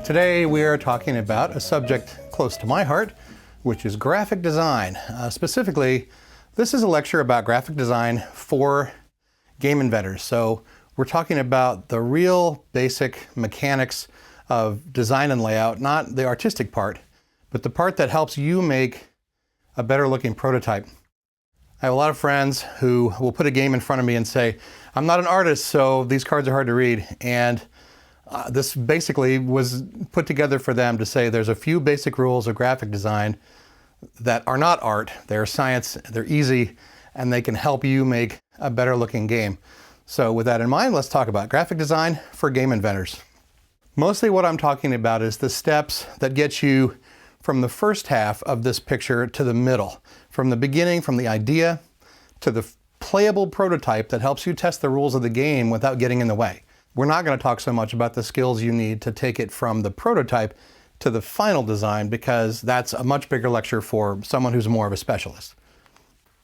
Today we are talking about a subject close to my heart, which is graphic design. Specifically, this is a lecture about graphic design for game inventors. So we're talking about the real basic mechanics of design and layout, not the artistic part, but the part that helps you make a better looking prototype. I have a lot of friends who will put a game in front of me and say, I'm not an artist, so these cards are hard to read. And this basically was put together for them to say there's a few basic rules of graphic design that are not art, they're science, they're easy, and they can help you make a better looking game. So with that in mind, let's talk about graphic design for game inventors. Mostly what I'm talking about is the steps that get you from the first half of this picture to the middle, from the beginning, from the idea to the playable prototype that helps you test the rules of the game without getting in the way. We're not going to talk so much about the skills you need to take it from the prototype to the final design, because that's a much bigger lecture for someone who's more of a specialist.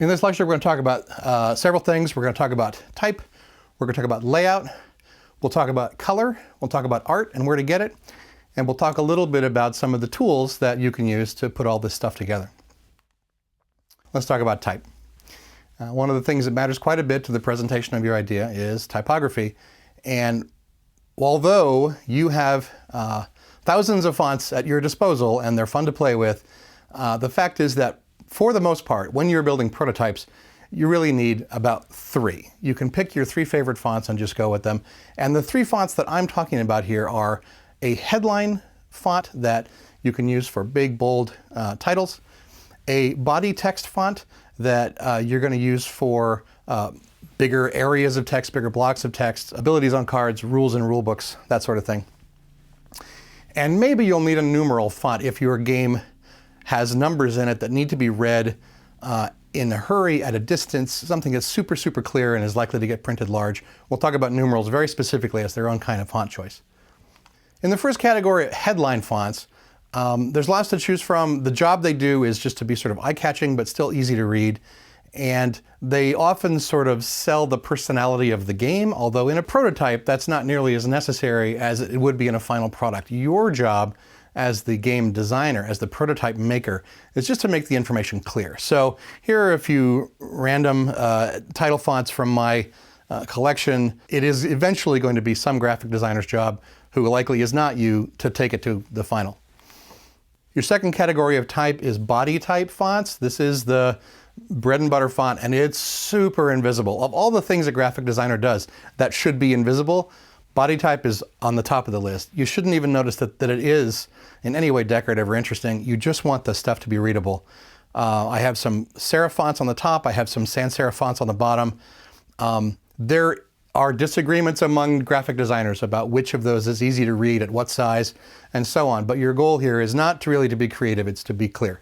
In this lecture, we're going to talk about several things. We're going to talk about type, we're going to talk about layout, we'll talk about color, we'll talk about art and where to get it, and we'll talk a little bit about some of the tools that you can use to put all this stuff together. Let's talk about type. One of the things that matters quite a bit to the presentation of your idea is typography. And although you have thousands of fonts at your disposal and they're fun to play with, the fact is that for the most part, when you're building prototypes, you really need about 3. You can pick your 3 favorite fonts and just go with them. And the 3 fonts that I'm talking about here are a headline font that you can use for big, bold titles, a body text font that you're going to use for bigger areas of text, bigger blocks of text, abilities on cards, rules and rule books, that sort of thing. And maybe you'll need a numeral font if your game has numbers in it that need to be read in a hurry, at a distance, something that's super, super clear and is likely to get printed large. We'll talk about numerals very specifically as their own kind of font choice. In the first category, headline fonts, there's lots to choose from. The job they do is just to be sort of eye-catching but still easy to read. And they often sort of sell the personality of the game, although in a prototype that's not nearly as necessary as it would be in a final product. Your job as the game designer, as the prototype maker, is just to make the information clear. So here are a few random title fonts from my collection. It is eventually going to be some graphic designer's job, who likely is not you, to take it to the final. Your second category of type is body type fonts. This is the bread and butter font, and it's super invisible. Of all the things a graphic designer does that should be invisible, body type is on the top of the list. You shouldn't even notice that it is in any way decorative or interesting. You just want the stuff to be readable. I have some serif fonts on the top. I have some sans serif fonts on the bottom. There are disagreements among graphic designers about which of those is easy to read, at what size, and so on. But your goal here is not really to be creative, it's to be clear.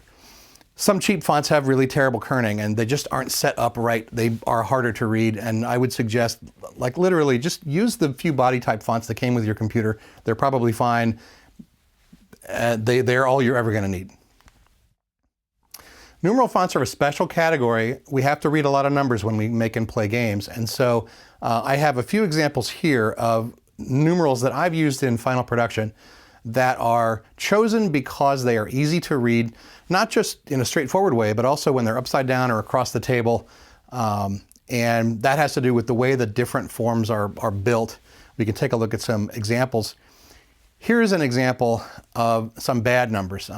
Some cheap fonts have really terrible kerning and they just aren't set up right. They are harder to read, and I would suggest, like, literally just use the few body type fonts that came with your computer. They're probably fine. They're all you're ever going to need. Numeral fonts are a special category. We have to read a lot of numbers when we make and play games, and so I have a few examples here of numerals that I've used in final production that are chosen because they are easy to read, not just in a straightforward way, but also when they're upside down or across the table. And that has to do with the way the different forms are built. We can take a look at some examples. Here's an example of some bad numbers.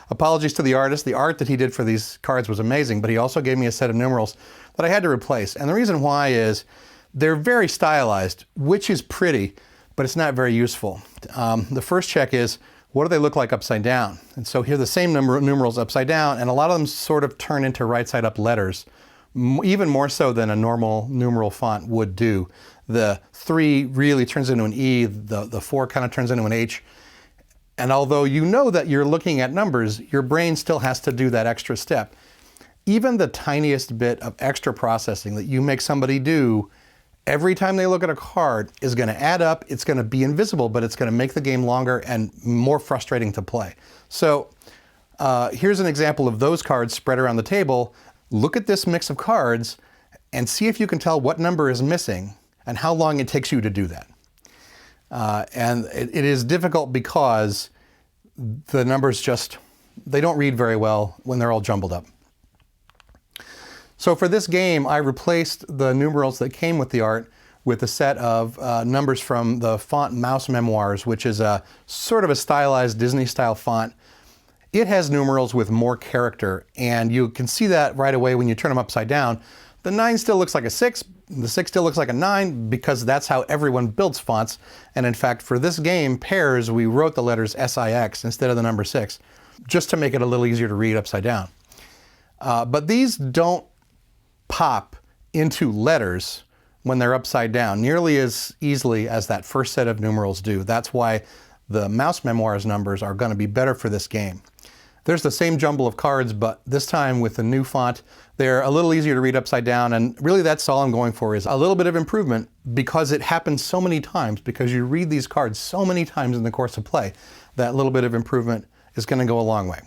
Apologies to the artist. The art that he did for these cards was amazing, but he also gave me a set of numerals that I had to replace. And the reason why is they're very stylized, which is pretty, but it's not very useful. The first check is, what do they look like upside down? And so here are the same numerals upside down, and a lot of them sort of turn into right side up letters, even more so than a normal numeral font would do. The 3 really turns into an E, the 4 kind of turns into an H. And although you know that you're looking at numbers, your brain still has to do that extra step. Even the tiniest bit of extra processing that you make somebody do every time they look at a card is going to add up. It's going to be invisible, but it's going to make the game longer and more frustrating to play. So here's an example of those cards spread around the table. Look at this mix of cards and see if you can tell what number is missing and how long it takes you to do that. And it is difficult because the numbers just, they don't read very well when they're all jumbled up. So for this game, I replaced the numerals that came with the art with a set of numbers from the font Mouse Memoirs, which is a sort of a stylized Disney-style font. It has numerals with more character, and you can see that right away when you turn them upside down. The 9 still looks like a 6, the 6 still looks like a 9, because that's how everyone builds fonts. And in fact, for this game, Pairs, we wrote the letters SIX instead of the number 6, just to make it a little easier to read upside down. But these don't pop into letters when they're upside down nearly as easily as that first set of numerals do. That's why the Mouse Memoirs numbers are going to be better for this game. There's the same jumble of cards, but this time with the new font, they're a little easier to read upside down, and really that's all I'm going for, is a little bit of improvement, because it happens so many times, because you read these cards so many times in the course of play. That little bit of improvement is going to go a long way.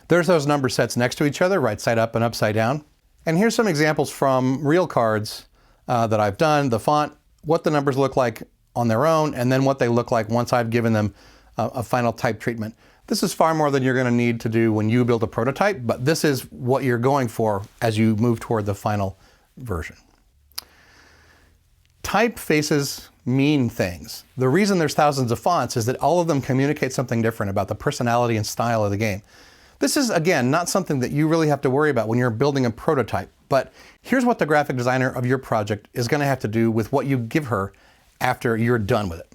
There's those number sets next to each other, right side up and upside down. And here's some examples from real cards that I've done. The font, what the numbers look like on their own, and then what they look like once I've given them a final type treatment. This is far more than you're going to need to do when you build a prototype, but this is what you're going for as you move toward the final version. Typefaces mean things. The reason there's thousands of fonts is that all of them communicate something different about the personality and style of the game. This is, again, not something that you really have to worry about when you're building a prototype, but here's what the graphic designer of your project is going to have to do with what you give her after you're done with it.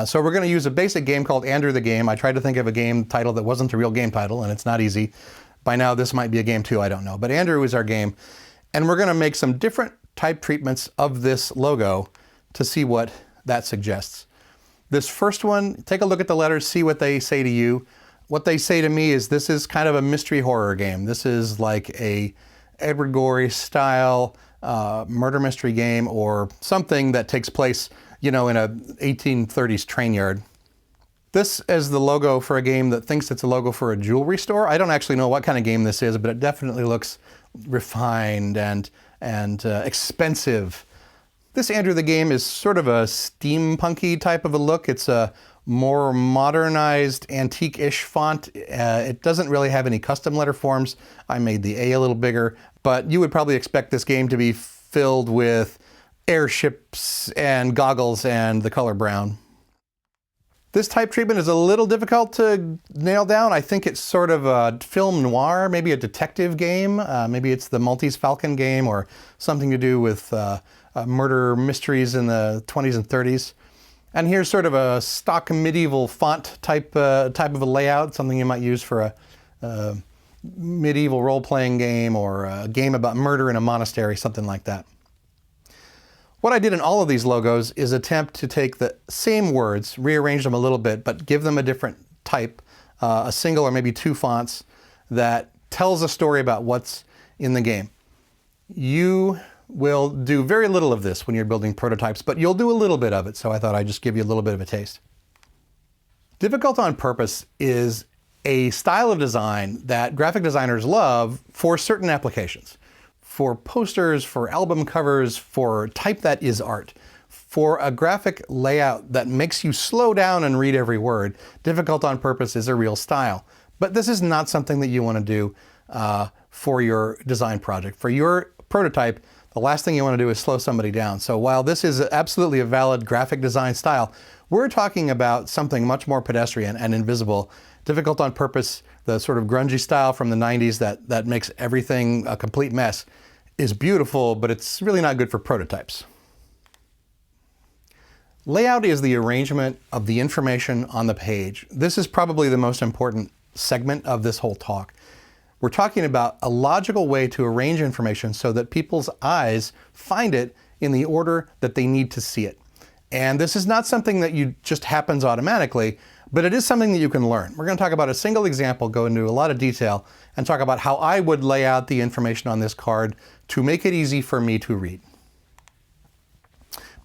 So we're going to use a basic game called Andrew the Game. I tried to think of a game title that wasn't a real game title, and it's not easy. By now this might be a game too, I don't know. But Andrew is our game, and we're going to make some different type treatments of this logo to see what that suggests. This first one, take a look at the letters, see what they say to you. What they say to me is this is kind of a mystery horror game. This is like a Edward Gorey style murder mystery game, or something that takes place, you know, in a 1830s train yard. This is the logo for a game that thinks it's a logo for a jewelry store. I don't actually know what kind of game this is, but it definitely looks refined and expensive. This Andrew the Game is sort of a steampunky type of a look. It's a more modernized, antique-ish font. It doesn't really have any custom letter forms. I made the A a little bigger, but you would probably expect this game to be filled with airships and goggles and the color brown. This type treatment is a little difficult to nail down. I think it's sort of a film noir, maybe a detective game. Maybe it's the Maltese Falcon game, or something to do with murder mysteries in the 20s and 30s. And here's sort of a stock medieval font type of a layout, something you might use for a medieval role-playing game, or a game about murder in a monastery, something like that. What I did in all of these logos is attempt to take the same words, rearrange them a little bit, but give them a different type, a single or maybe two fonts that tells a story about what's in the game. You will do very little of this when you're building prototypes, but you'll do a little bit of it, so I thought I'd just give you a little bit of a taste. Difficult on Purpose is a style of design that graphic designers love for certain applications. For posters, for album covers, for type that is art. For a graphic layout that makes you slow down and read every word, Difficult on Purpose is a real style. But this is not something that you want to do for your design project. For your prototype, the last thing you want to do is slow somebody down. So while this is absolutely a valid graphic design style, we're talking about something much more pedestrian and invisible. Difficult on Purpose, the sort of grungy style from the 90s that makes everything a complete mess, is beautiful, but it's really not good for prototypes. Layout is the arrangement of the information on the page. This is probably the most important segment of this whole talk. We're talking about a logical way to arrange information so that people's eyes find it in the order that they need to see it. And this is not something that just happens automatically, but it is something that you can learn. We're going to talk about a single example, go into a lot of detail, and talk about how I would lay out the information on this card to make it easy for me to read.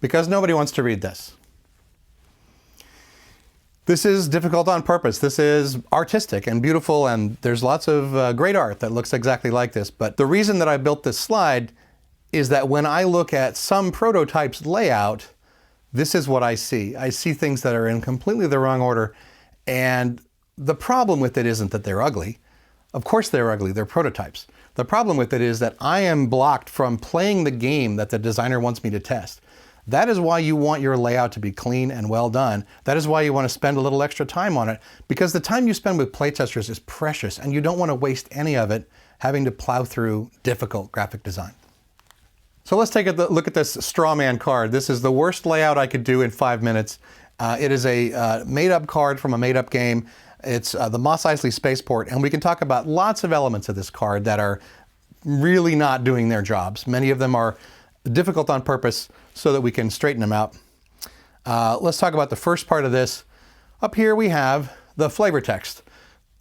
Because nobody wants to read this. This is Difficult on Purpose. This is artistic and beautiful, and there's lots of great art that looks exactly like this. But the reason that I built this slide is that when I look at some prototypes layout, this is what I see. I see things that are in completely the wrong order, and the problem with it isn't that they're ugly. Of course they're ugly, they're prototypes. The problem with it is that I am blocked from playing the game that the designer wants me to test. That is why you want your layout to be clean and well done. That is why you want to spend a little extra time on it, because the time you spend with playtesters is precious and you don't want to waste any of it having to plow through difficult graphic design. So let's take a look at this straw man card. This is the worst layout I could do in 5 minutes. It is a made-up card from a made-up game. It's the Mos Eisley Spaceport, and we can talk about lots of elements of this card that are really not doing their jobs. Many of them are difficult on purpose so that we can straighten them out. Let's talk about the first part of this. Up here we have the flavor text.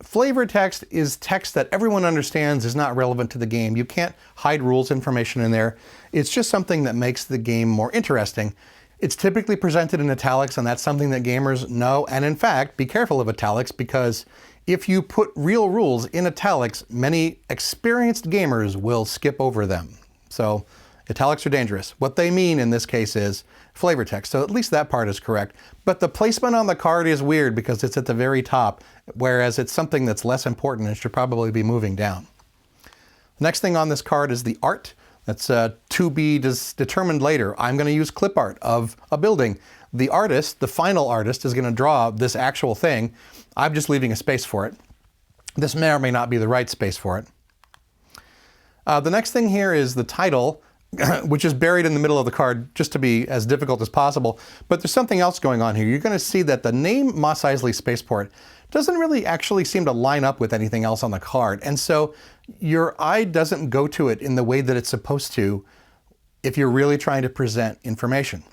Flavor text is text that everyone understands is not relevant to the game. You can't hide rules information in there. It's just something that makes the game more interesting. It's typically presented in italics, and that's something that gamers know. And in fact, be careful of italics, because if you put real rules in italics, many experienced gamers will skip over them. So italics are dangerous. What they mean in this case is flavor text. So at least that part is correct. But the placement on the card is weird because it's at the very top, whereas it's something that's less important and should probably be moving down. The next thing on this card is the art. That's to be determined later. I'm going to use clip art of a building. The artist, the final artist, is going to draw this actual thing. I'm just leaving a space for it. This may or may not be the right space for it. The next thing here is the title, which is buried in the middle of the card just to be as difficult as possible. But there's something else going on here. You're going to see that the name Mos Eisley Spaceport doesn't really actually seem to line up with anything else on the card. And so your eye doesn't go to it in the way that it's supposed to if you're really trying to present information.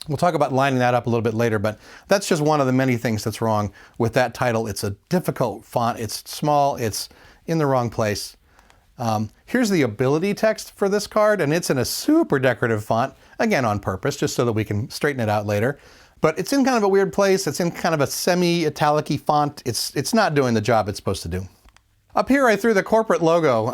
We'll talk about lining that up a little bit later, but that's just one of the many things that's wrong with that title. It's a difficult font, it's small, it's in the wrong place. Here's the ability text for this card, and it's in a super decorative font, again on purpose, just so that we can straighten it out later. But it's in kind of a weird place. It's in kind of a semi-italic-y font. It's not doing the job it's supposed to do. Up here I threw the corporate logo.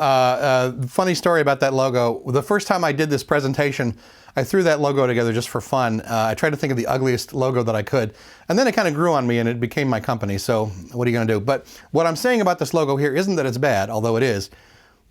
Funny story about that logo. The first time I did this presentation, I threw that logo together just for fun. I tried to think of the ugliest logo that I could, and then it kind of grew on me and it became my company, so what are you going to do? But what I'm saying about this logo here isn't that it's bad, although it is,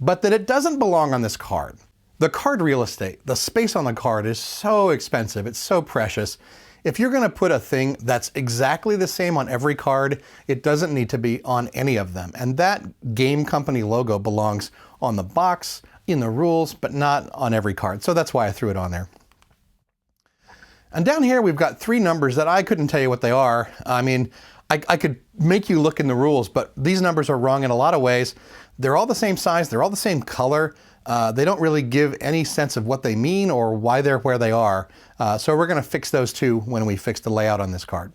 but that it doesn't belong on this card. The card real estate, the space on the card is so expensive, it's so precious. If you're going to put a thing that's exactly the same on every card, it doesn't need to be on any of them. And that game company logo belongs on the box, in the rules, but not on every card. So that's why I threw it on there. And down here we've got 3 numbers that I couldn't tell you what they are. I mean, I could make you look in the rules, but these numbers are wrong in a lot of ways. They're all the same size, they're all the same color. They don't really give any sense of what they mean or why they're where they are. So we're going to fix those too when we fix the layout on this card.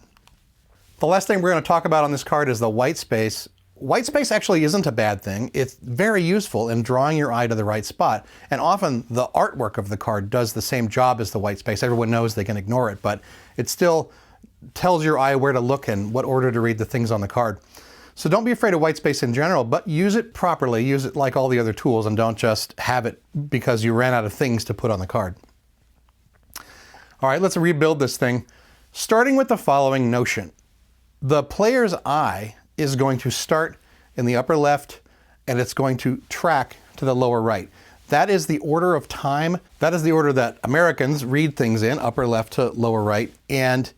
The last thing we're going to talk about on this card is the white space. White space actually isn't a bad thing. It's very useful in drawing your eye to the right spot. And often the artwork of the card does the same job as the white space. Everyone knows they can ignore it, but it still tells your eye where to look and what order to read the things on the card. So don't be afraid of white space in general, but use it properly. Use it like all the other tools and don't just have it because you ran out of things to put on the card. All right, let's rebuild this thing. Starting with the following notion. The player's eye is going to start in the upper left and it's going to track to the lower right. That is the order of time. That is the order that Americans read things in, upper left to lower right. And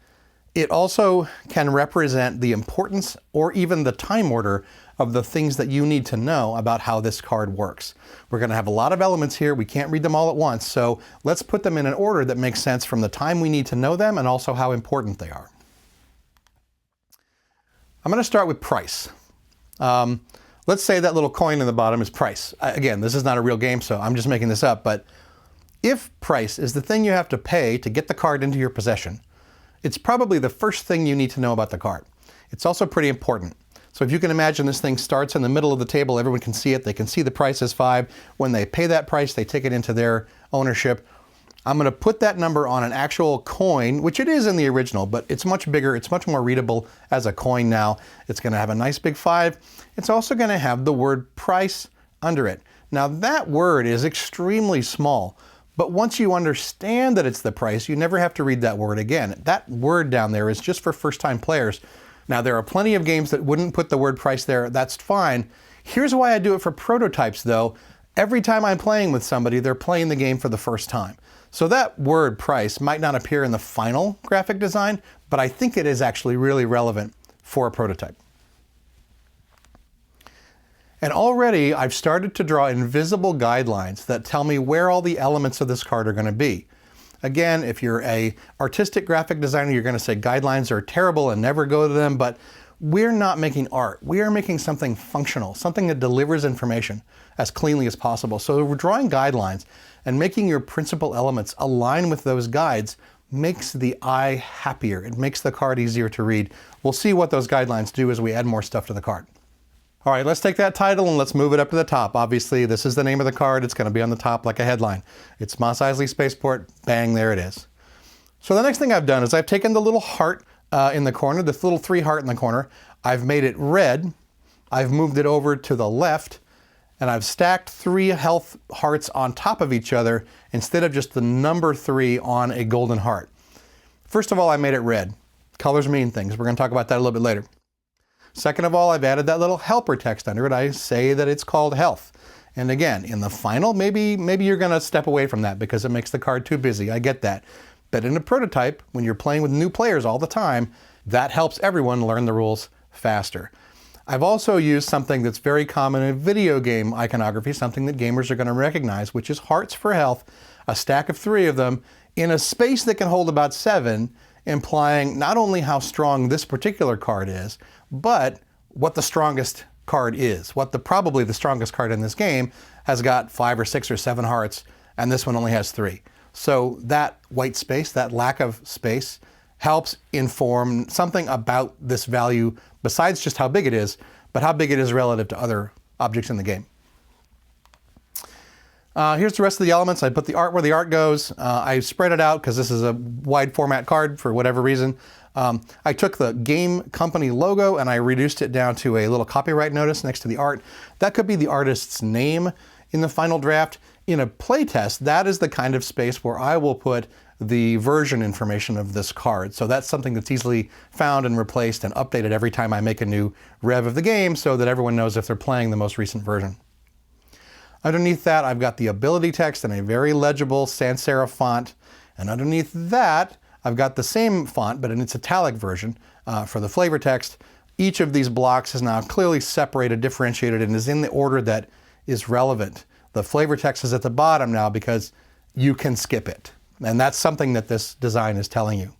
it also can represent the importance or even the time order of the things that you need to know about how this card works. We're going to have a lot of elements here. We can't read them all at once, so let's put them in an order that makes sense from the time we need to know them and also how important they are. I'm going to start with price. Let's say that little coin in the bottom is price. Again, this is not a real game, so I'm just making this up, but if price is the thing you have to pay to get the card into your possession, it's probably the first thing you need to know about the card. It's also pretty important. So if you can imagine this thing starts in the middle of the table, everyone can see it, they can see the price is 5. When they pay that price, they take it into their ownership. I'm going to put that number on an actual coin, which it is in the original, but it's much bigger, it's much more readable as a coin now. It's going to have a nice big 5. It's also going to have the word price under it. Now that word is extremely small, But once you understand that it's the price, you never have to read that word again. That word down there is just for first-time players. Now, there are plenty of games that wouldn't put the word price there. That's fine. Here's why I do it for prototypes, though. Every time I'm playing with somebody, they're playing the game for the first time. So that word price might not appear in the final graphic design, but I think it is actually really relevant for a prototype. And already I've started to draw invisible guidelines that tell me where all the elements of this card are going to be. Again, if you're an artistic graphic designer, you're going to say guidelines are terrible and never go to them, but we're not making art. We are making something functional, something that delivers information as cleanly as possible. So we're drawing guidelines, and making your principal elements align with those guides makes the eye happier. It makes the card easier to read. We'll see what those guidelines do as we add more stuff to the card. All right, let's take that title and let's move it up to the top. Obviously, this is the name of the card. It's going to be on the top like a headline. It's Mos Eisley Spaceport. Bang, there it is. So the next thing I've done is I've taken the little heart in the corner, this little 3 heart in the corner. I've made it red. I've moved it over to the left, and I've stacked 3 health hearts on top of each other instead of just the number 3 on a golden heart. First of all, I made it red. Colors mean things. We're going to talk about that a little bit later. Second of all, I've added that little helper text under it. I say that it's called health. And again, in the final, maybe you're going to step away from that because it makes the card too busy. I get that. But in a prototype, when you're playing with new players all the time, that helps everyone learn the rules faster. I've also used something that's very common in video game iconography, something that gamers are going to recognize, which is hearts for health, a stack of 3 of them, in a space that can hold about 7, implying not only how strong this particular card is, but what the strongest card is. Probably the strongest card in this game has got 5 or 6 or 7 hearts, and this one only has 3. So that white space, that lack of space, helps inform something about this value besides just how big it is, but how big it is relative to other objects in the game. Here's the rest of the elements. I put the art where the art goes. I spread it out because this is a wide format card for whatever reason. I took the game company logo and I reduced it down to a little copyright notice next to the art. That could be the artist's name in the final draft. In a playtest, that is the kind of space where I will put the version information of this card. So that's something that's easily found and replaced and updated every time I make a new rev of the game so that everyone knows if they're playing the most recent version. Underneath that, I've got the ability text in a very legible sans serif font. And underneath that, I've got the same font, but in its italic version for the flavor text. Each of these blocks is now clearly separated, differentiated, and is in the order that is relevant. The flavor text is at the bottom now because you can skip it. And that's something that this design is telling you.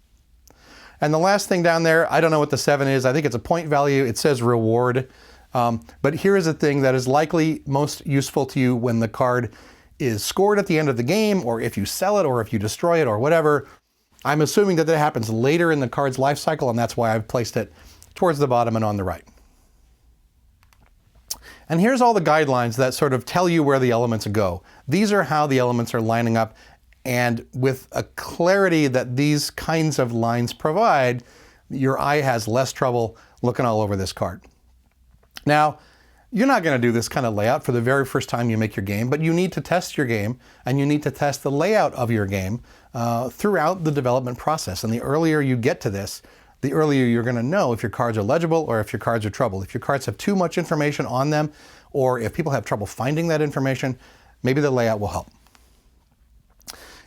And the last thing down there, I don't know what the 7 is. I think it's a point value. It says reward. But here is a thing that is likely most useful to you when the card is scored at the end of the game, or if you sell it, or if you destroy it, or whatever. I'm assuming that happens later in the card's life cycle, and that's why I've placed it towards the bottom and on the right. And here's all the guidelines that sort of tell you where the elements go. These are how the elements are lining up, and with a clarity that these kinds of lines provide, your eye has less trouble looking all over this card. Now, you're not going to do this kind of layout for the very first time you make your game, but you need to test your game, and you need to test the layout of your game throughout the development process. And the earlier you get to this, the earlier you're going to know if your cards are legible or if your cards are trouble. If your cards have too much information on them, or if people have trouble finding that information, maybe the layout will help.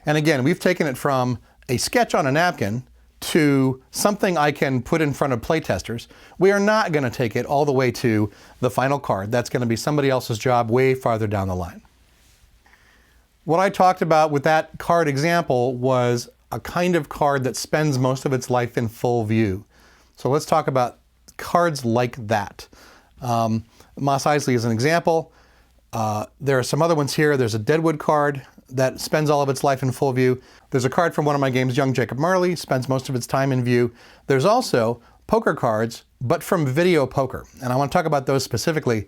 And again, we've taken it from a sketch on a napkin to something I can put in front of playtesters. We are not going to take it all the way to the final card. That's going to be somebody else's job way farther down the line. What I talked about with that card example was a kind of card that spends most of its life in full view. So let's talk about cards like that. Mos Eisley is an example. There are some other ones here. There's a Deadwood card that spends all of its life in full view. There's a card from one of my games, Young Jacob Marley, spends most of its time in view. There's also poker cards, but from video poker. And I want to talk about those specifically.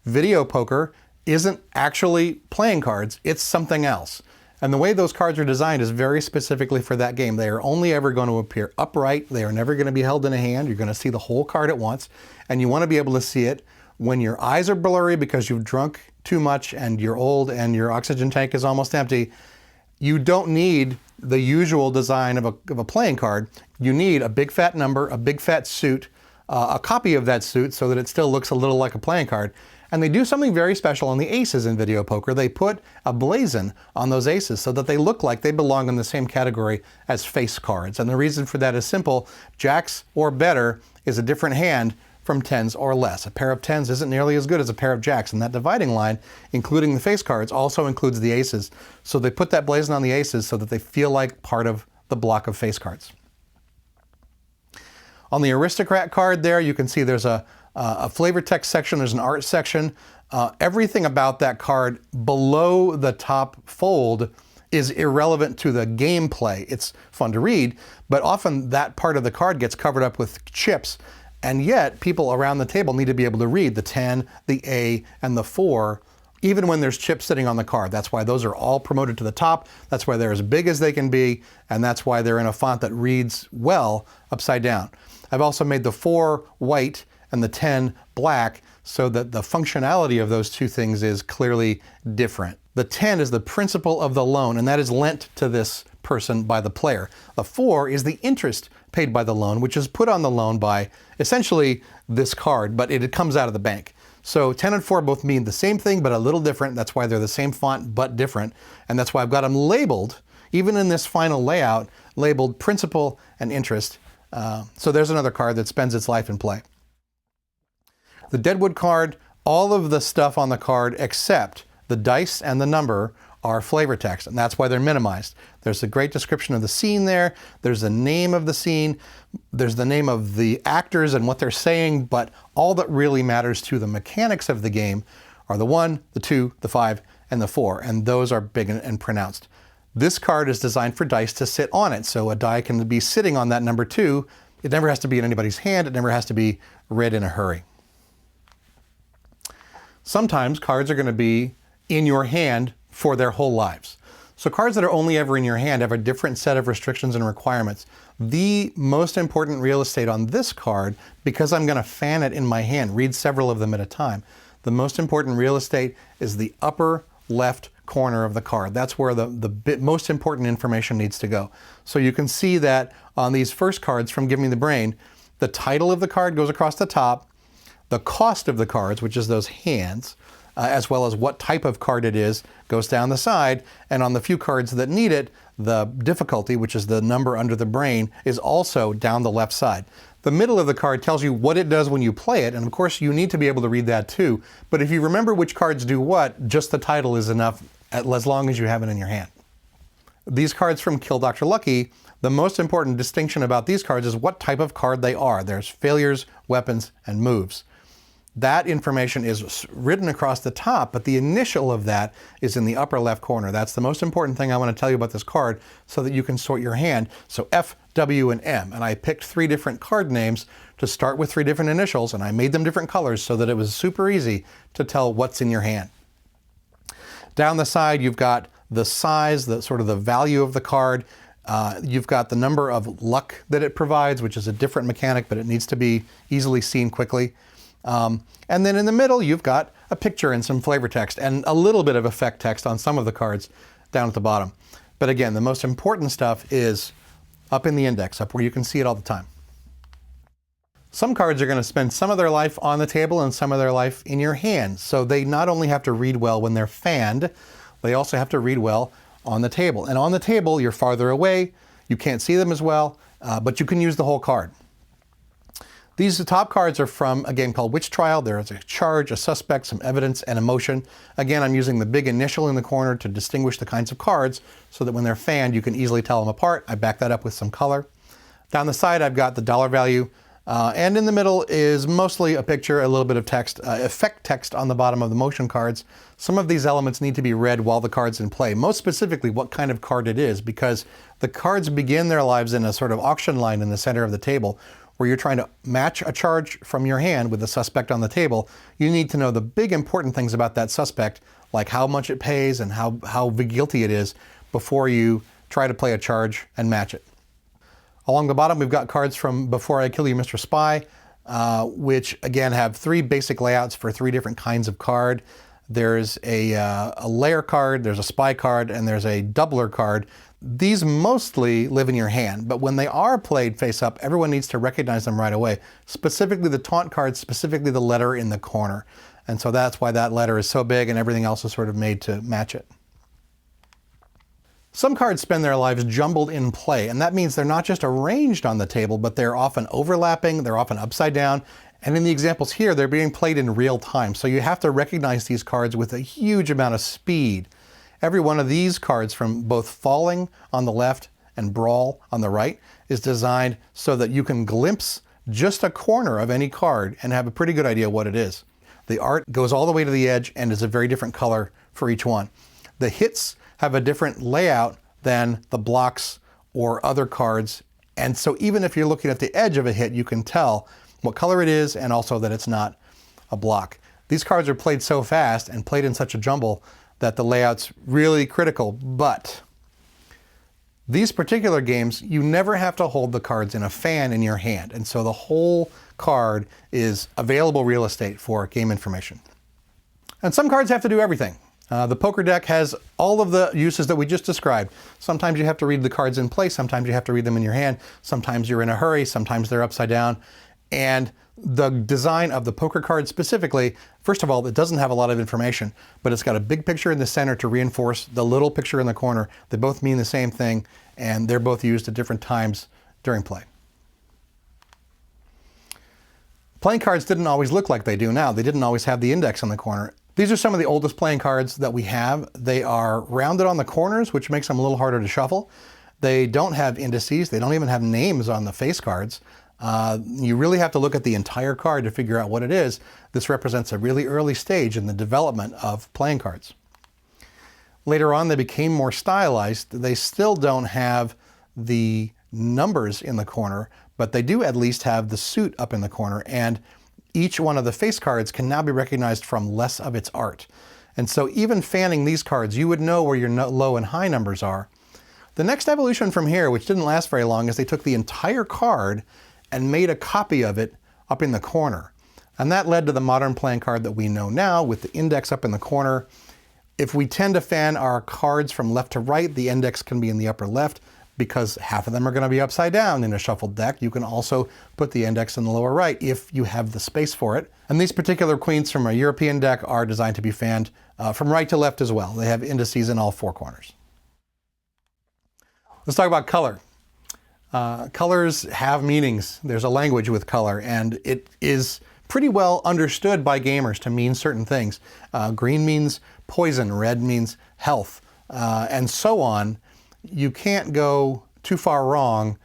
Video poker isn't actually playing cards, it's something else. And the way those cards are designed is very specifically for that game. They are only ever going to appear upright. They are never going to be held in a hand. You're going to see the whole card at once. And you want to be able to see it when your eyes are blurry because you've drunk too much and you're old and your oxygen tank is almost empty. you don't need the usual design of a playing card. You need a big fat number, a big fat suit, a copy of that suit so that it still looks a little like a playing card. And they do something very special on the aces in video poker. They put a blazon on those aces so that they look like they belong in the same category as face cards. And the reason for that is simple. Jacks or better is a different hand from tens or less. A pair of tens isn't nearly as good as a pair of jacks, and that dividing line, including the face cards, also includes the aces. So they put that blazon on the aces so that they feel like part of the block of face cards. On the aristocrat card there, you can see there's a flavor text section, there's an art section. Everything about that card below the top fold is irrelevant to the gameplay. It's fun to read, but often that part of the card gets covered up with chips, and yet people around the table need to be able to read the 10, the A, and the 4, even when there's chips sitting on the card. That's why those are all promoted to the top. That's why they're as big as they can be, and that's why they're in a font that reads well upside down. I've also made the 4 white and the 10 black so that the functionality of those two things is clearly different. The 10 is the principal of the loan, and that is lent to this person by the player. The 4 is the interest paid by the loan, which is put on the loan by essentially this card, but it comes out of the bank. So 10 and 4 both mean the same thing, but a little different. That's why they're the same font, but different. And that's why I've got them labeled, even in this final layout, labeled principal and interest. So there's another card that spends its life in play. The Deadwood card, all of the stuff on the card except the dice and the number are flavor text, and that's why they're minimized. There's a great description of the scene there. There's the name of the scene. There's the name of the actors and what they're saying, but all that really matters to the mechanics of the game are the 1, the 2, the 5, and the 4, and those are big and pronounced. This card is designed for dice to sit on it, so a die can be sitting on that number 2. It never has to be in anybody's hand. It never has to be read in a hurry. Sometimes cards are going to be in your hand for their whole lives. So cards that are only ever in your hand have a different set of restrictions and requirements. The most important real estate on this card, because I'm going to fan it in my hand, read several of them at a time, the most important real estate is the upper left corner of the card. That's where the most important information needs to go. So you can see that on these first cards from Give Me the Brain, the title of the card goes across the top, the cost of the cards, which is those hands, as well as what type of card it is, goes down the side, and on the few cards that need it, the difficulty, which is the number under the brain, is also down the left side. The middle of the card tells you what it does when you play it, and of course you need to be able to read that too, but if you remember which cards do what, just the title is enough as long as you have it in your hand. These cards from Kill Dr. Lucky, the most important distinction about these cards is what type of card they are. There's failures, weapons, and moves. That information is written across the top, but the initial of that is in the upper left corner. That's the most important thing I want to tell you about this card so that you can sort your hand. So F, W, and M. And I picked 3 different card names to start with 3 different initials, and I made them different colors so that it was super easy to tell what's in your hand. Down the side, you've got the size, the sort of the value of the card. You've got the number of luck that it provides, which is a different mechanic, but it needs to be easily seen quickly. And then in the middle, you've got a picture and some flavor text and a little bit of effect text on some of the cards down at the bottom. But again, the most important stuff is up in the index, up where you can see it all the time. Some cards are going to spend some of their life on the table and some of their life in your hand. So they not only have to read well when they're fanned, they also have to read well on the table. And on the table, you're farther away, you can't see them as well, but you can use the whole card. These top cards are from a game called Witch Trial. There is a charge, a suspect, some evidence, and emotion. Again, I'm using the big initial in the corner to distinguish the kinds of cards so that when they're fanned, you can easily tell them apart. I back that up with some color. Down the side, I've got the dollar value, and in the middle is mostly a picture, a little bit of text, effect text on the bottom of the motion cards. Some of these elements need to be read while the card's in play, most specifically what kind of card it is, because the cards begin their lives in a sort of auction line in the center of the table, where you're trying to match a charge from your hand with the suspect on the table. You need to know the big important things about that suspect, like how much it pays and how guilty it is, before you try to play a charge and match it. Along the bottom, we've got cards from Before I Kill You, Mr. Spy, which again have 3 basic layouts for 3 different kinds of card. there's a layer card, there's a spy card, and there's a doubler card. These mostly live in your hand, but when they are played face up, everyone needs to recognize them right away. Specifically the taunt cards, specifically the letter in the corner. And so that's why that letter is so big and everything else is sort of made to match it. Some cards spend their lives jumbled in play, and that means they're not just arranged on the table, but they're often overlapping, they're often upside down, and in the examples here, they're being played in real time. So you have to recognize these cards with a huge amount of speed. Every one of these cards, from both Falling on the left and Brawl on the right, is designed so that you can glimpse just a corner of any card and have a pretty good idea what it is. The art goes all the way to the edge and is a very different color for each one. The hits have a different layout than the blocks or other cards, and so even if you're looking at the edge of a hit, you can tell what color it is and also that it's not a block. These cards are played so fast and played in such a jumble that the layout's really critical, but these particular games, you never have to hold the cards in a fan in your hand, and so the whole card is available real estate for game information. And some cards have to do everything. The poker deck has all of the uses that we just described. Sometimes you have to read the cards in place, sometimes you have to read them in your hand, sometimes you're in a hurry, sometimes they're upside down. And the design of the poker card specifically, first of all, it doesn't have a lot of information, but it's got a big picture in the center to reinforce the little picture in the corner. They both mean the same thing, and they're both used at different times during play. Playing cards didn't always look like they do now. They didn't always have the index in the corner. These are some of the oldest playing cards that we have. They are rounded on the corners, which makes them a little harder to shuffle. They don't have indices. They don't even have names on the face cards. You really have to look at the entire card to figure out what it is. This represents a really early stage in the development of playing cards. Later on, they became more stylized. They still don't have the numbers in the corner, but they do at least have the suit up in the corner, and each one of the face cards can now be recognized from less of its art. And so even fanning these cards, you would know where your low and high numbers are. The next evolution from here, which didn't last very long, is they took the entire card and made a copy of it up in the corner. And that led to the modern playing card that we know now with the index up in the corner. If we tend to fan our cards from left to right, the index can be in the upper left because half of them are going to be upside down in a shuffled deck. You can also put the index in the lower right if you have the space for it. And these particular queens from a European deck are designed to be fanned from right to left as well. They have indices in all four corners. Let's talk about color. Colors have meanings. There's a language with color, and it is pretty well understood by gamers to mean certain things. Green means poison, red means health, and so on. You can't go too far wrong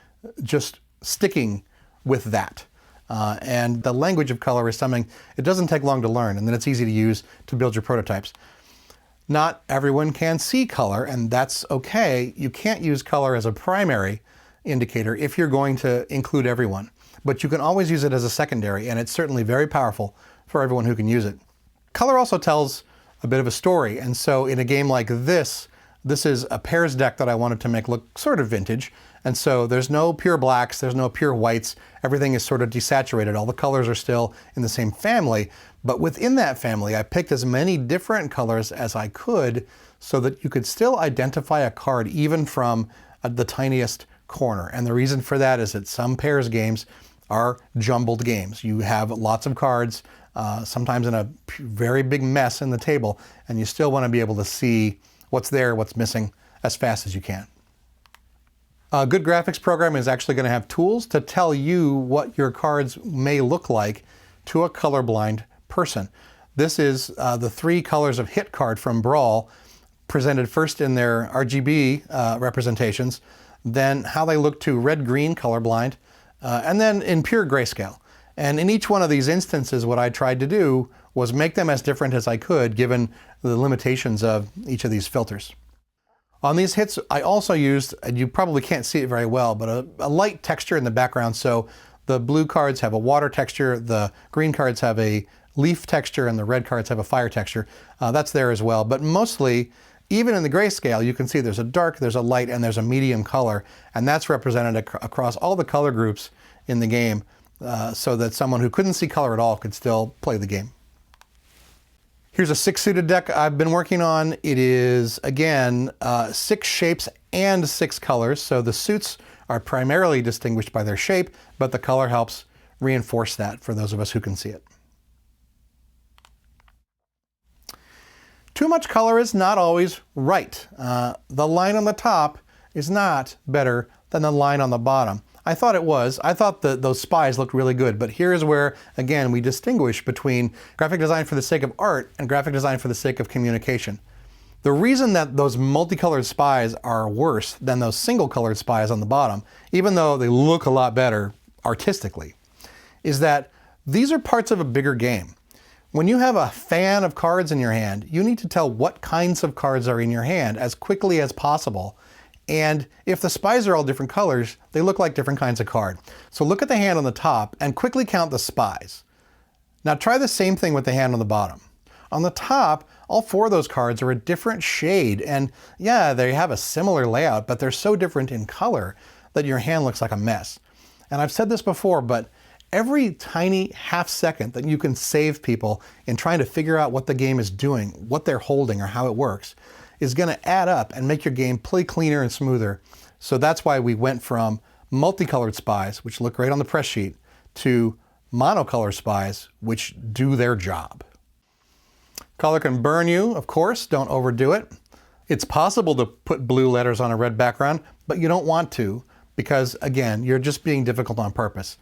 just sticking with that. And the language of color is something, it doesn't take long to learn, and then it's easy to use to build your prototypes. Not everyone can see color, and that's okay. You can't use color as a primary indicator if you're going to include everyone. But you can always use it as a secondary, and it's certainly very powerful for everyone who can use it. Color also tells a bit of a story, and so in a game like this is a pairs deck that I wanted to make look sort of vintage, and so there's no pure blacks, there's no pure whites, everything is sort of desaturated. All the colors are still in the same family, but within that family I picked as many different colors as I could so that you could still identify a card even from the tiniest corner. And the reason for that is that some pairs games are jumbled games. You have lots of cards, sometimes in a very big mess in the table, and you still want to be able to see what's there, what's missing, as fast as you can. A good graphics program is actually going to have tools to tell you what your cards may look like to a colorblind person. This is the 3 colors of hit card from Brawl, presented first in their RGB representations, then how they look to red-green colorblind, and then in pure grayscale. And in each one of these instances, what I tried to do was make them as different as I could, given the limitations of each of these filters. On these hits, I also used, and you probably can't see it very well, but a light texture in the background. So the blue cards have a water texture, the green cards have a leaf texture, and the red cards have a fire texture. That's there as well. But mostly, even in the grayscale, you can see there's a dark, there's a light, and there's a medium color, and that's represented across all the color groups in the game, so that someone who couldn't see color at all could still play the game. Here's a 6-suited deck I've been working on. It is, again, 6 shapes and 6 colors. So the suits are primarily distinguished by their shape, but the color helps reinforce that for those of us who can see it. Too much color is not always right. The line on the top is not better than the line on the bottom. I thought it was. I thought that those spies looked really good, but here's where, again, we distinguish between graphic design for the sake of art and graphic design for the sake of communication. The reason that those multicolored spies are worse than those single-colored spies on the bottom, even though they look a lot better artistically, is that these are parts of a bigger game. When you have a fan of cards in your hand, you need to tell what kinds of cards are in your hand as quickly as possible. And if the spies are all different colors, they look like different kinds of card. So look at the hand on the top and quickly count the spies. Now try the same thing with the hand on the bottom. On the top, all 4 of those cards are a different shade, and yeah, they have a similar layout, but they're so different in color that your hand looks like a mess. And I've said this before, but every tiny half second that you can save people in trying to figure out what the game is doing, what they're holding, or how it works, is going to add up and make your game play cleaner and smoother. So that's why we went from multicolored spies, which look great on the press sheet, to monocolor spies, which do their job. Color can burn you, of course, don't overdo it. It's possible to put blue letters on a red background, but you don't want to because, again, you're just being difficult on purpose.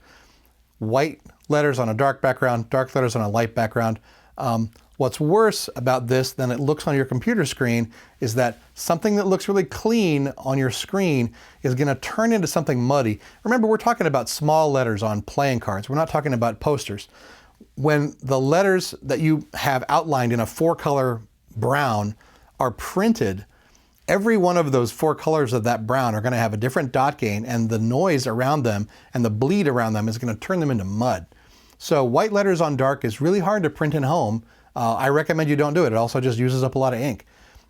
White letters on a dark background, dark letters on a light background. What's worse about this than it looks on your computer screen is that something that looks really clean on your screen is going to turn into something muddy. Remember, we're talking about small letters on playing cards. We're not talking about posters. When the letters that you have outlined in a 4-color brown are printed, every one of those 4 colors of that brown are going to have a different dot gain, and the noise around them and the bleed around them is going to turn them into mud. So white letters on dark is really hard to print at home. I recommend you don't do it. It also just uses up a lot of ink.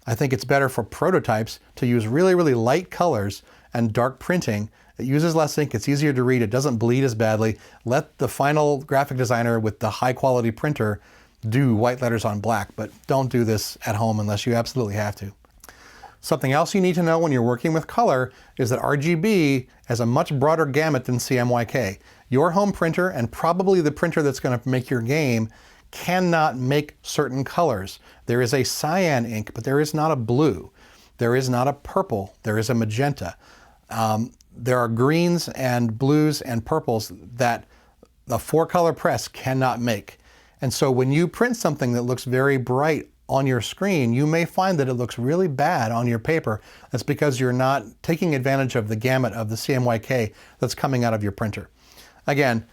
I think it's better for prototypes to use really, really light colors and dark printing. It uses less ink, it's easier to read, it doesn't bleed as badly. Let the final graphic designer with the high quality printer do white letters on black, but don't do this at home unless you absolutely have to. Something else you need to know when you're working with color is that RGB has a much broader gamut than CMYK. Your home printer, and probably the printer that's going to make your game, cannot make certain colors. There is a cyan ink, but there is not a blue. There is not a purple. There is a magenta. There are greens and blues and purples that the 4-color press cannot make. And so when you print something that looks very bright on your screen, you may find that it looks really bad on your paper. That's because you're not taking advantage of the gamut of the CMYK that's coming out of your printer. Again,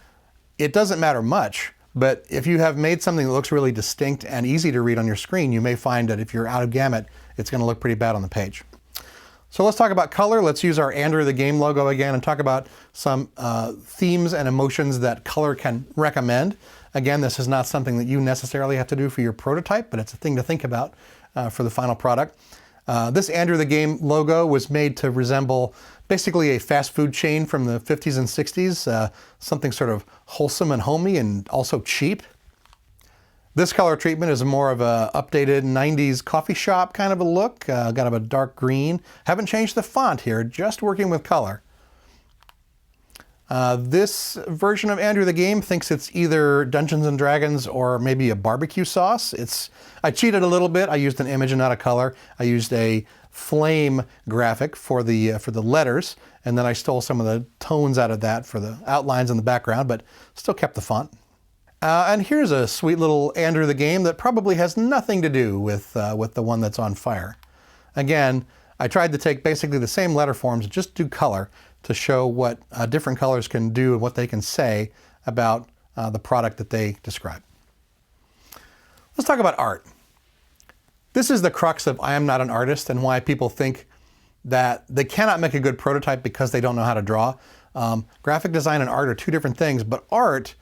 it doesn't matter much, but if you have made something that looks really distinct and easy to read on your screen, you may find that if you're out of gamut, it's going to look pretty bad on the page. So let's talk about color. Let's use our Enter the Game logo again and talk about some themes and emotions that color can recommend. Again, this is not something that you necessarily have to do for your prototype, but it's a thing to think about for the final product. This Enter the Game logo was made to resemble basically a fast food chain from the 50s and 60s, something sort of wholesome and homey and also cheap. This color treatment is more of a updated 90s coffee shop kind of a look, kind of a dark green. Haven't changed the font here, just working with color. This version of Enter the Game thinks it's either Dungeons and Dragons or maybe a barbecue sauce. I cheated a little bit. I used an image and not a color. I used a flame graphic for the letters, and then I stole some of the tones out of that for the outlines in the background, but still kept the font. And here's a sweet little Enter the Game that probably has nothing to do with the one that's on fire. Again, I tried to take basically the same letter forms, just do color to show what different colors can do and what they can say about the product that they describe. Let's talk about art. This is the crux of I am not an artist and why people think that they cannot make a good prototype because they don't know how to draw. Graphic design and art are two different things, but art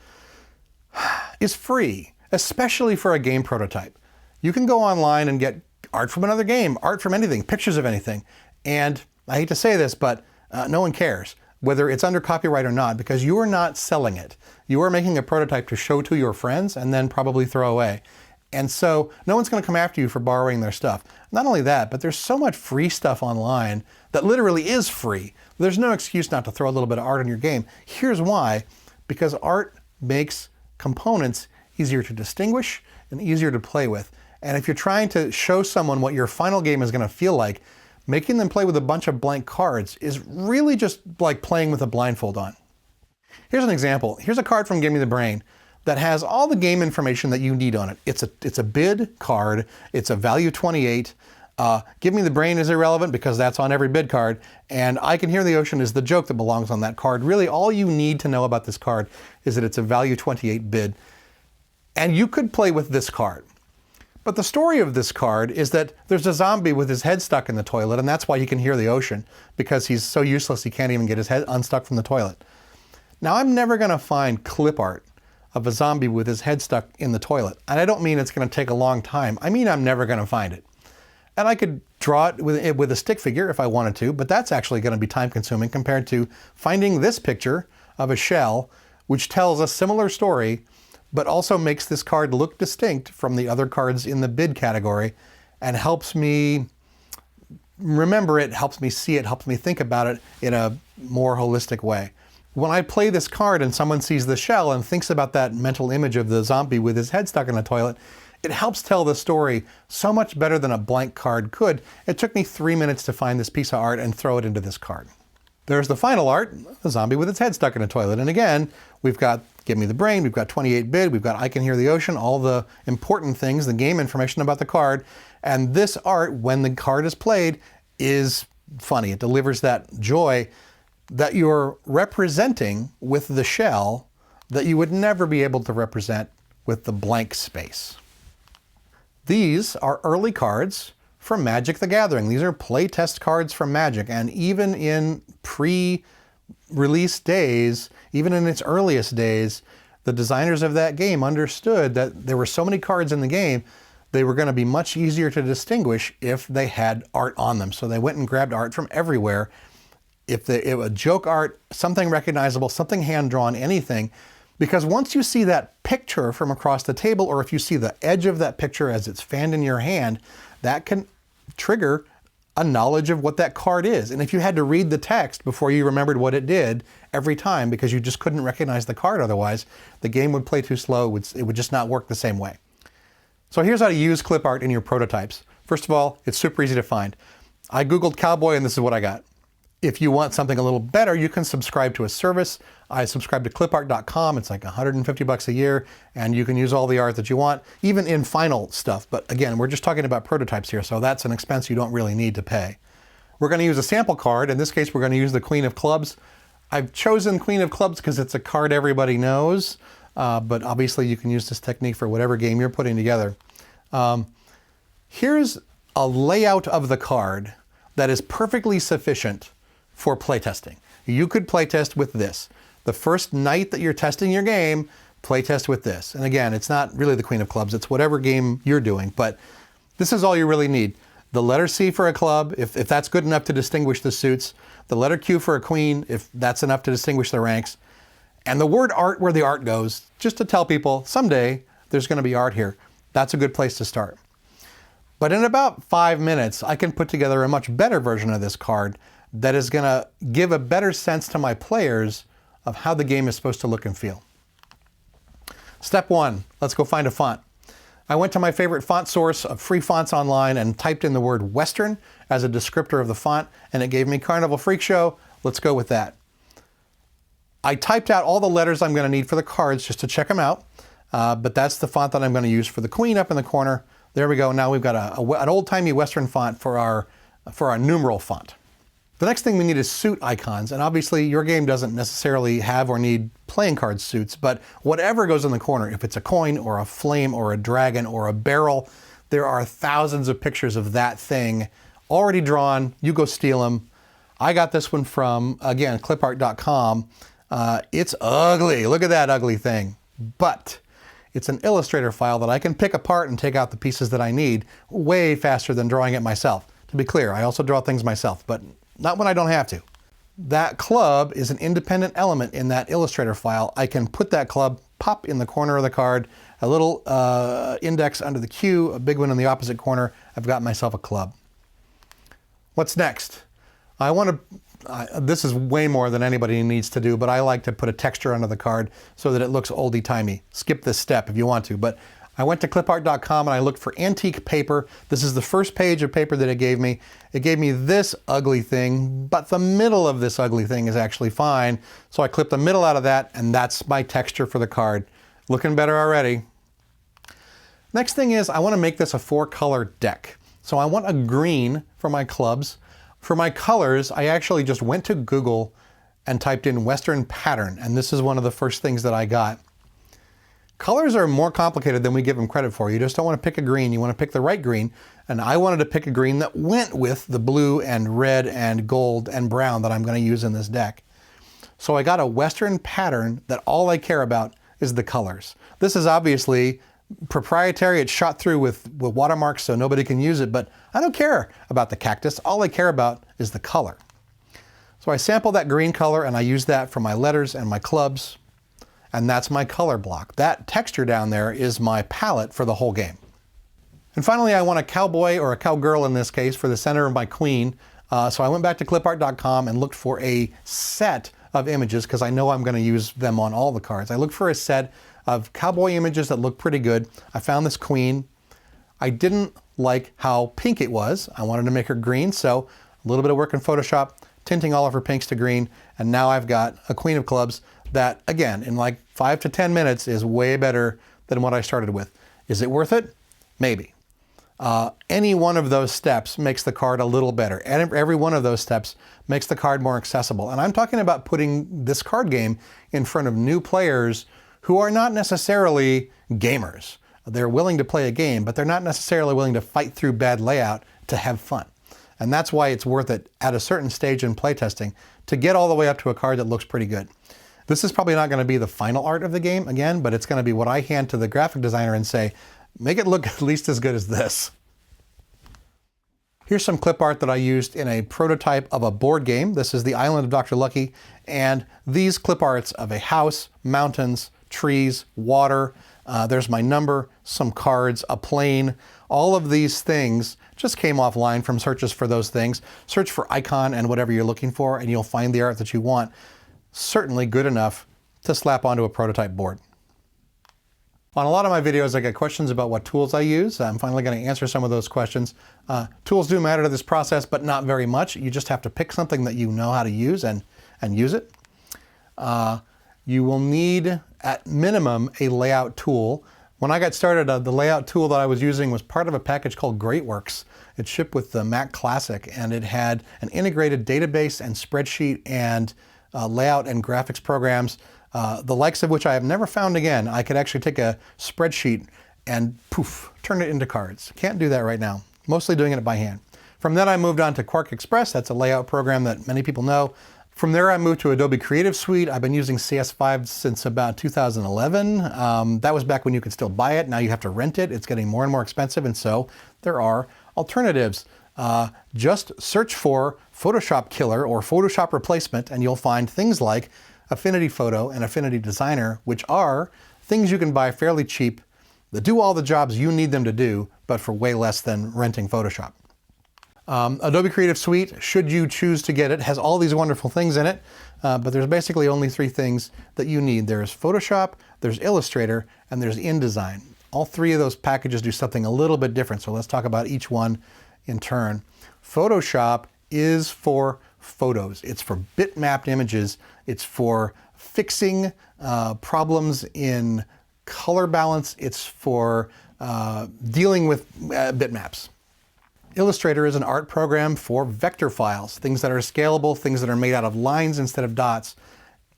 is free, especially for a game prototype. You can go online and get art from another game, art from anything, pictures of anything. And I hate to say this, but no one cares whether it's under copyright or not, because you are not selling it. You are making a prototype to show to your friends and then probably throw away. And so no one's going to come after you for borrowing their stuff. Not only that, but there's so much free stuff online that literally is free. There's no excuse not to throw a little bit of art in your game. Here's why. Because art makes components easier to distinguish and easier to play with. And if you're trying to show someone what your final game is going to feel like, making them play with a bunch of blank cards is really just like playing with a blindfold on. Here's an example. Here's a card from Give Me the Brain that has all the game information that you need on it. It's a bid card. It's a value 28. Give Me the Brain is irrelevant because that's on every bid card. And I Can Hear the Ocean is the joke that belongs on that card. Really, all you need to know about this card is that it's a value 28 bid. And you could play with this card. But the story of this card is that there's a zombie with his head stuck in the toilet, and that's why he can hear the ocean, because he's so useless he can't even get his head unstuck from the toilet. Now, I'm never going to find clip art of a zombie with his head stuck in the toilet. And I don't mean it's going to take a long time. I mean I'm never going to find it. And I could draw it with a stick figure if I wanted to, but that's actually going to be time consuming compared to finding this picture of a shell, which tells a similar story, but also makes this card look distinct from the other cards in the bid category and helps me remember it, helps me see it, helps me think about it in a more holistic way. When I play this card and someone sees the shell and thinks about that mental image of the zombie with his head stuck in a toilet, it helps tell the story so much better than a blank card could. It took me 3 minutes to find this piece of art and throw it into this card. There's the final art, the zombie with its head stuck in a toilet. And again, we've got Give Me the Brain, we've got 28 bid, we've got I Can Hear the Ocean, all the important things, the game information about the card. And this art, when the card is played, is funny. It delivers that joy that you're representing with the shell that you would never be able to represent with the blank space. These are early cards from Magic the Gathering. These are playtest cards from Magic, and even in pre-release days, even in its earliest days, the designers of that game understood that there were so many cards in the game, they were going to be much easier to distinguish if they had art on them. So they went and grabbed art from everywhere. If a joke art, something recognizable, something hand-drawn, anything, because once you see that picture from across the table, or if you see the edge of that picture as it's fanned in your hand, that can trigger a knowledge of what that card is. And if you had to read the text before you remembered what it did every time because you just couldn't recognize the card otherwise, the game would play too slow, it would just not work the same way. So here's how to use clip art in your prototypes. First of all, it's super easy to find. I Googled cowboy and this is what I got. If you want something a little better, you can subscribe to a service. I subscribe to clipart.com. It's like $150 a year, and you can use all the art that you want, even in final stuff. But again, we're just talking about prototypes here, so that's an expense you don't really need to pay. We're going to use a sample card. In this case, we're going to use the Queen of Clubs. I've chosen Queen of Clubs because it's a card everybody knows, but obviously you can use this technique for whatever game you're putting together. Here's a layout of the card that is perfectly sufficient for playtesting. You could playtest with this. The first night that you're testing your game, playtest with this. And again, it's not really the Queen of Clubs, it's whatever game you're doing, but this is all you really need. The letter C for a club, if that's good enough to distinguish the suits. The letter Q for a queen, if that's enough to distinguish the ranks. And the word art where the art goes, just to tell people someday there's going to be art here. That's a good place to start. But in about 5 minutes, I can put together a much better version of this card that is going to give a better sense to my players of how the game is supposed to look and feel. Step 1, let's go find a font. I went to my favorite font source of free fonts online and typed in the word Western as a descriptor of the font, and it gave me Carnival Freak Show. Let's go with that. I typed out all the letters I'm going to need for the cards just to check them out, but that's the font that I'm going to use for the Queen up in the corner. There we go. Now we've got an old-timey Western font for our numeral font. The next thing we need is suit icons, and obviously your game doesn't necessarily have or need playing card suits, but whatever goes in the corner, if it's a coin or a flame or a dragon or a barrel, there are thousands of pictures of that thing already drawn. You go steal them. I got this one from, again, clipart.com. It's ugly. Look at that ugly thing. But it's an Illustrator file that I can pick apart and take out the pieces that I need way faster than drawing it myself. To be clear, I also draw things myself, but not when I don't have to. That club is an independent element in that Illustrator file. I can put that club pop in the corner of the card, a little index under the Q, a big one in the opposite corner. I've got myself a club. What's next? I want to, this is way more than anybody needs to do, but I like to put a texture under the card so that it looks oldie-timey. Skip this step if you want to, but I went to clipart.com and I looked for antique paper. This is the first page of paper that it gave me. It gave me this ugly thing, but the middle of this ugly thing is actually fine. So I clipped the middle out of that, and that's my texture for the card. Looking better already. Next thing is I want to make this a 4-color deck. So I want a green for my clubs. For my colors, I actually just went to Google and typed in Western pattern, and this is one of the first things that I got. Colors are more complicated than we give them credit for. You just don't want to pick a green, you want to pick the right green. And I wanted to pick a green that went with the blue and red and gold and brown that I'm going to use in this deck. So I got a Western pattern that all I care about is the colors. This is obviously proprietary. It's shot through with watermarks so nobody can use it, but I don't care about the cactus. All I care about is the color. So I sampled that green color and I used that for my letters and my clubs. And that's my color block. That texture down there is my palette for the whole game. And finally, I want a cowboy, or a cowgirl in this case, for the center of my queen. So I went back to clipart.com and looked for a set of images because I know I'm going to use them on all the cards. I looked for a set of cowboy images that looked pretty good. I found this queen. I didn't like how pink it was. I wanted to make her green, so a little bit of work in Photoshop, tinting all of her pinks to green, and now I've got a queen of clubs that, again, in like 5 to 10 minutes is way better than what I started with. Is it worth it? Maybe. Any one of those steps makes the card a little better. And every one of those steps makes the card more accessible. And I'm talking about putting this card game in front of new players who are not necessarily gamers. They're willing to play a game, but they're not necessarily willing to fight through bad layout to have fun. And that's why it's worth it at a certain stage in playtesting to get all the way up to a card that looks pretty good. This is probably not going to be the final art of the game, again, but it's going to be what I hand to the graphic designer and say, make it look at least as good as this. Here's some clip art that I used in a prototype of a board game. This is the Island of Dr. Lucky, and these clip arts of a house, mountains, trees, water, there's my number, some cards, a plane, all of these things just came offline from searches for those things. Search for icon and whatever you're looking for, and you'll find the art that you want. Certainly good enough to slap onto a prototype board. On a lot of my videos, I get questions about what tools I use. I'm finally going to answer some of those questions. Tools do matter to this process, but not very much. You just have to pick something that you know how to use and use it. You will need, at minimum, a layout tool. When I got started, the layout tool that I was using was part of a package called Greatworks. It shipped with the Mac Classic, and it had an integrated database and spreadsheet and layout and graphics programs, the likes of which I have never found again. I could actually take a spreadsheet and poof, turn it into cards. Can't do that right now. Mostly doing it by hand. From then I moved on to Quark Express. That's a layout program that many people know. From there I moved to Adobe Creative Suite. I've been using CS5 since about 2011. That was back when you could still buy it. Now you have to rent it. It's getting more and more expensive, and so there are alternatives. Just search for Photoshop Killer or Photoshop Replacement, and you'll find things like Affinity Photo and Affinity Designer, which are things you can buy fairly cheap that do all the jobs you need them to do, but for way less than renting Photoshop. Adobe Creative Suite, should you choose to get it, has all these wonderful things in it, but there's basically only 3 things that you need. There's Photoshop, there's Illustrator, and there's InDesign. All 3 of those packages do something a little bit different, so let's talk about each one in turn. Photoshop is for photos. It's for bitmapped images. It's for fixing problems in color balance. It's for dealing with bitmaps. Illustrator is an art program for vector files, things that are scalable, things that are made out of lines instead of dots.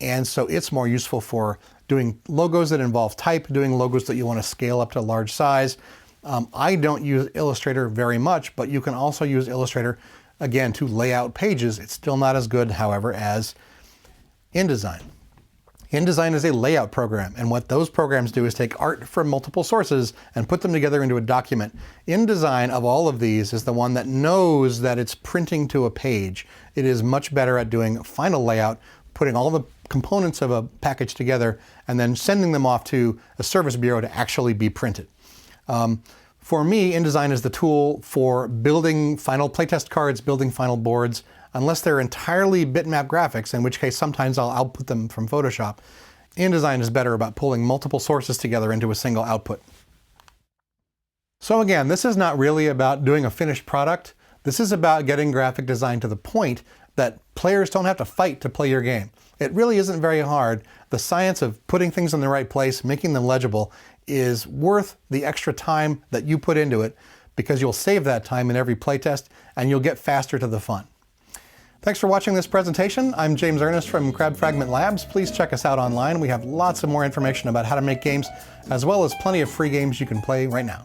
And so it's more useful for doing logos that involve type, doing logos that you want to scale up to a large size. I don't use Illustrator very much, but you can also use Illustrator, again, to lay out pages. It's still not as good, however, as InDesign. InDesign is a layout program, and what those programs do is take art from multiple sources and put them together into a document. InDesign, of all of these, is the one that knows that it's printing to a page. It is much better at doing final layout, putting all the components of a package together and then sending them off to a service bureau to actually be printed. For me, InDesign is the tool for building final playtest cards, building final boards, unless they're entirely bitmap graphics, in which case sometimes I'll output them from Photoshop. InDesign is better about pulling multiple sources together into a single output. So again, this is not really about doing a finished product. This is about getting graphic design to the point that players don't have to fight to play your game. It really isn't very hard. The science of putting things in the right place, making them legible, is worth the extra time that you put into it, because you'll save that time in every playtest and you'll get faster to the fun. Thanks for watching this presentation. I'm James Ernest from Fragment Labs. Please check us out online. We have lots of more information about how to make games, as well as plenty of free games you can play right now.